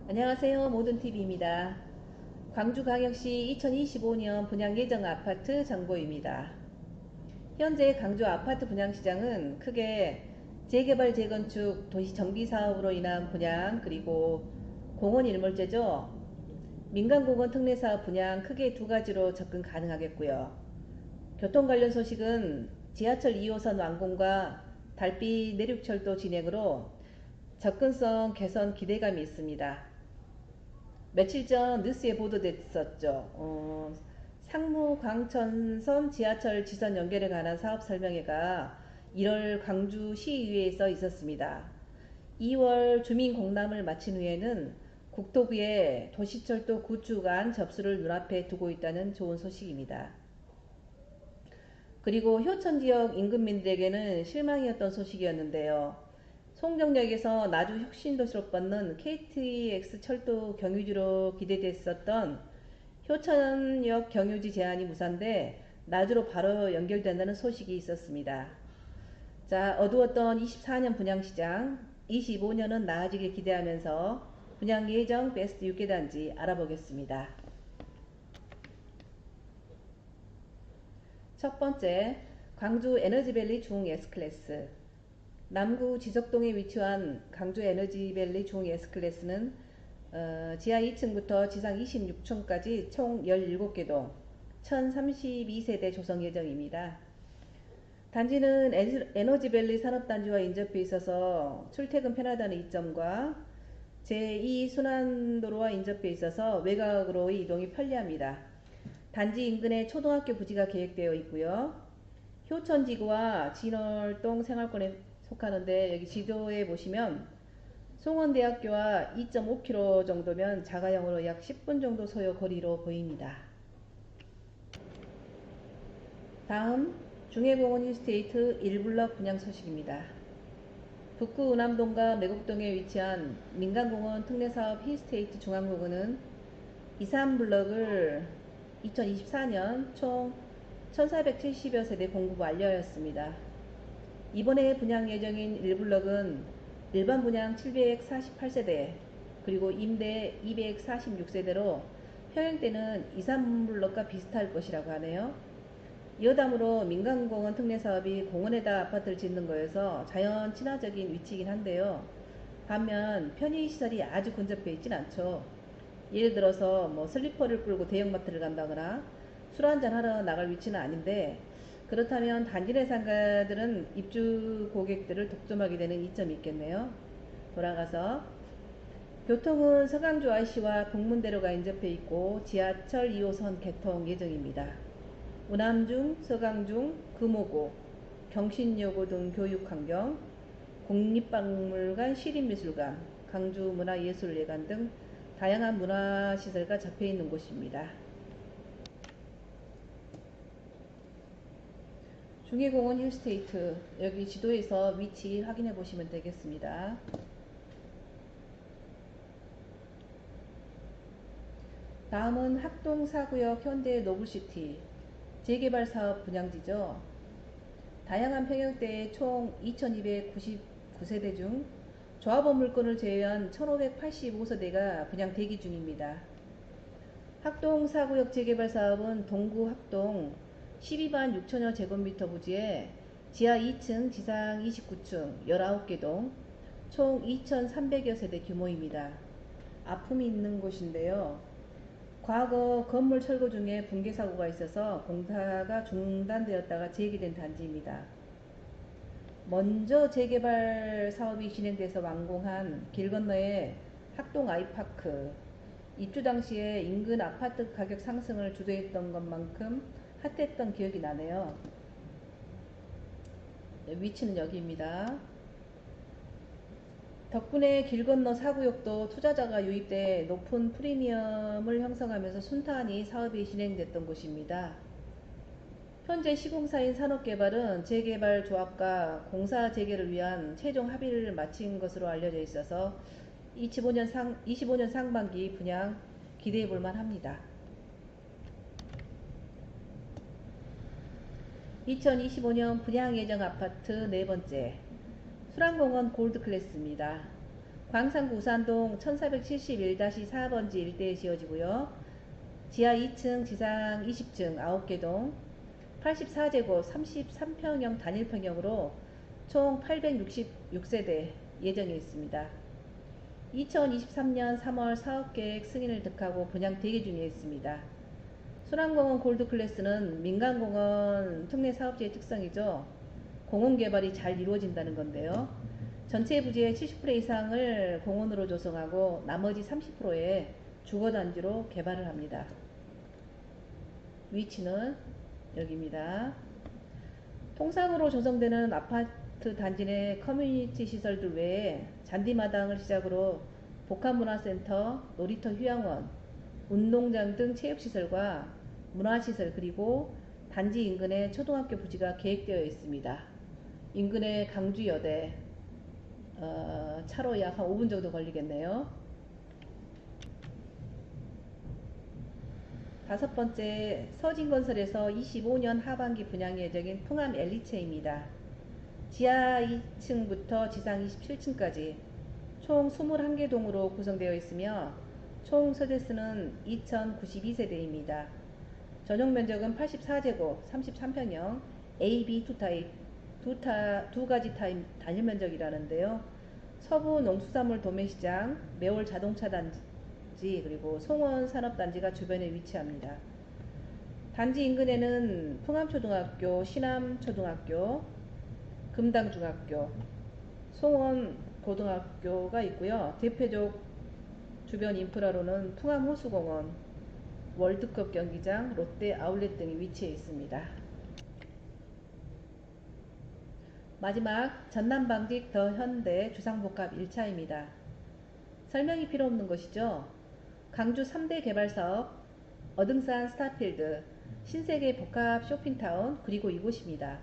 안녕하세요. 모든TV입니다. 광주광역시 2025년 분양 예정 아파트 정보입니다. 현재 광주 아파트 분양시장은 크게 재개발, 재건축, 도시 정비 사업으로 인한 분양, 그리고 공원 일몰제죠. 민간공원 특례사업 분양 크게 두 가지로 접근 가능하겠고요. 교통 관련 소식은 지하철 2호선 완공과 달빛 내륙철도 진행으로 접근성 개선 기대감이 있습니다. 며칠 전 뉴스에 보도됐었죠. 상무 광천선 지하철 지선 연결에 관한 사업 설명회가 1월 광주시의회에서 있었습니다. 2월 주민 공람을 마친 후에는 국토부에 도시철도 구축안 접수를 눈앞에 두고 있다는 좋은 소식입니다. 그리고 효천 지역 인근민들에게는 실망이었던 소식이었는데요. 송정역에서 나주 혁신도시로 뻗는 KTX 철도 경유지로 기대됐었던 효천역 경유지 제한이 무산돼 나주로 바로 연결된다는 소식이 있었습니다. 자, 어두웠던 24년 분양시장, 25년은 나아지길 기대하면서 분양 예정 베스트 6개 단지 알아보겠습니다. 첫 번째, 광주 에너지밸리 중 S클래스. 남구 지석동에 위치한 광주 에너지밸리 중 S클래스는 지하 2층부터 지상 26층까지 총 17개 동 1032세대 조성 예정입니다. 단지는 에너지밸리 산업단지와 인접해 있어서 출퇴근 편하다는 이점과 제2순환도로와 인접해 있어서 외곽으로의 이동이 편리합니다. 단지 인근에 초등학교 부지가 계획되어 있고요. 효천지구와 진월동 생활권에 속하는데, 여기 지도에 보시면 송원대학교와 2.5km 정도면 자가용으로 약 10분 정도 소요 거리로 보입니다. 다음 중해공원 힐스테이트 1블럭 분양 소식입니다. 북구 은암동과 매곡동에 위치한 민간공원 특례사업 힐스테이트 중앙공원은 2, 3블럭을 2024년 총 1470여 세대 공급 완료하였습니다. 이번에 분양 예정인 1블럭은 일반 분양 748세대, 그리고 임대 246세대로 평형대는 2, 3블럭과 비슷할 것이라고 하네요. 여담으로 민간공원 특례사업이 공원에다 아파트를 짓는 거여서 자연 친화적인 위치이긴 한데요. 반면 편의시설이 아주 근접해 있진 않죠. 예를 들어서 슬리퍼를 끌고 대형마트를 간다거나 술 한잔 하러 나갈 위치는 아닌데, 그렇다면 단지 내 상가들은 입주 고객들을 독점하게 되는 이점이 있겠네요. 돌아가서 교통은 서강주 IC와 북문대로가 인접해 있고 지하철 2호선 개통 예정입니다. 운암중, 서강중, 금호고, 경신여고 등 교육환경, 국립박물관, 시립미술관, 강주문화예술회관 등 다양한 문화시설과 접해 있는 곳입니다. 중해공원 힐스테이트, 여기 지도에서 위치 확인해 보시면 되겠습니다. 다음은 학동 4구역 현대 노블시티 재개발 사업 분양지죠. 다양한 평형대의 총 2299세대 중 조합원 물건을 제외한 1585세대가 분양 대기 중입니다. 학동 4구역 재개발 사업은 동구 학동 12만 6천여 제곱미터 부지에 지하 2층, 지상 29층, 19개 동, 총 2,300여 세대 규모입니다. 아픔이 있는 곳인데요. 과거 건물 철거 중에 붕괴 사고가 있어서 공사가 중단되었다가 재개된 단지입니다. 먼저 재개발 사업이 진행돼서 완공한 길 건너의 학동 아이파크, 입주 당시에 인근 아파트 가격 상승을 주도했던 것만큼 핫했던 기억이 나네요. 위치는 여기입니다. 덕분에 길 건너 4구역도 투자자가 유입돼 높은 프리미엄을 형성하면서 순탄히 사업이 진행됐던 곳입니다. 현재 시공사인 산업개발은 재개발 조합과 공사 재개를 위한 최종 합의를 마친 것으로 알려져 있어서 25년 상반기 분양 기대해 볼 만합니다. 2025년 분양 예정 아파트 네 번째, 수란공원 골드클래스입니다. 광산구 우산동 1471-4번지 일대에 지어지고요. 지하 2층, 지상 20층 9개 동, 84제곱 33평형 단일평형으로 총 866세대 예정에 있습니다. 2023년 3월 사업계획 승인을 득하고 분양 대기 중에 있습니다. 소랑공원 골드클래스는 민간공원 특례사업지의 특성이죠. 공원개발이 잘 이루어진다는 건데요. 전체 부지의 70% 이상을 공원으로 조성하고 나머지 30%의 주거단지로 개발을 합니다. 위치는 여기입니다. 통상으로 조성되는 아파트 단지 내 커뮤니티 시설들 외에 잔디마당을 시작으로 복합문화센터, 놀이터 휴양원, 운동장 등 체육시설과 문화시설, 그리고 단지 인근에 초등학교 부지가 계획되어 있습니다. 인근에 강주여대, 차로 약 한 5분 정도 걸리겠네요. 다섯 번째, 서진건설에서 25년 하반기 분양 예정인 풍암 엘리체입니다. 지하 2층부터 지상 27층까지 총 21개 동으로 구성되어 있으며 총 세대수는 2092세대입니다. 전용 면적은 84제곱 33평형 A, B 두 타입 두 가지 타입 단일 면적이라는데요. 서부 농수산물 도매시장, 매월 자동차 단지, 그리고 송원 산업단지가 주변에 위치합니다. 단지 인근에는 풍암초등학교, 신암초등학교, 금당중학교, 송원고등학교가 있고요. 대표적 주변 인프라로는 풍암호수공원, 월드컵 경기장, 롯데 아울렛 등이 위치해 있습니다. 마지막 전남방직 더현대 주상복합 1차입니다. 설명이 필요 없는 것이죠. 강주 3대 개발사업, 어등산 스타필드, 신세계 복합 쇼핑타운, 그리고 이곳입니다.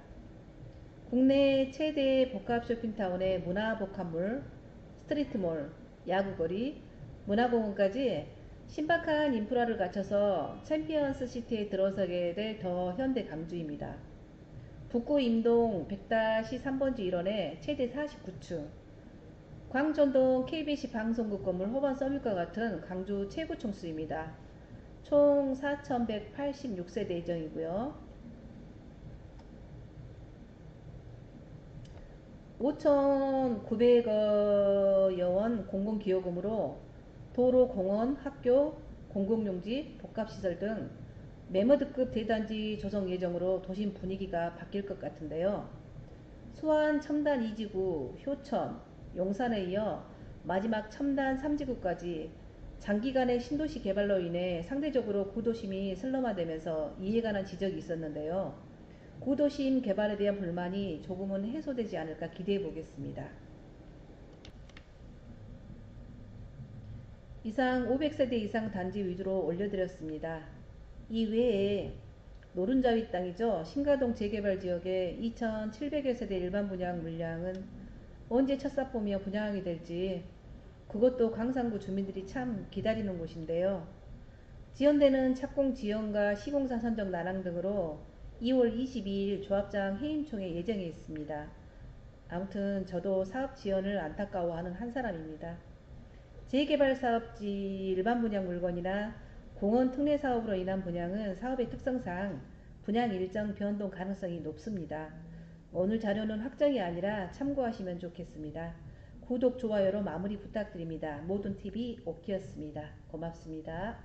국내 최대 복합 쇼핑타운의 문화복합물, 스트리트몰, 야구거리, 문화공원까지 신박한 인프라를 갖춰서 챔피언스 시티에 들어서게 될 더 현대 강주입니다. 북구 임동 100-3번지 1원에 최대 49층, 광전동 KBC 방송국 건물 호반 서밋과 같은 강주 최고 층수입니다. 총 4186세대 예정이고요. 5,900여 원 공공기여금으로 도로, 공원, 학교, 공공용지, 복합시설 등 매머드급 대단지 조성 예정으로 도심 분위기가 바뀔 것 같은데요. 수원 첨단 2지구, 효천, 용산에 이어 마지막 첨단 3지구까지 장기간의 신도시 개발로 인해 상대적으로 구도심이 슬럼화되면서 이에 관한 지적이 있었는데요. 구도심 개발에 대한 불만이 조금은 해소되지 않을까 기대해 보겠습니다. 이상 500세대 이상 단지 위주로 올려드렸습니다. 이 외에 노른자위 땅이죠. 신가동 재개발 지역의 2700여 세대 일반 분양 물량은 언제 첫삽보며 분양이 될지, 그것도 광산구 주민들이 참 기다리는 곳인데요. 지연되는 착공 지연과 시공사 선정 난항 등으로 2월 22일 조합장 해임총회 예정에 있습니다. 아무튼 저도 사업 지연을 안타까워하는 한 사람입니다. 재개발 사업지 일반 분양 물건이나 공원 특례 사업으로 인한 분양은 사업의 특성상 분양 일정 변동 가능성이 높습니다. 오늘 자료는 확정이 아니라 참고하시면 좋겠습니다. 구독, 좋아요로 마무리 부탁드립니다. 모든 TV 오키였습니다. 고맙습니다.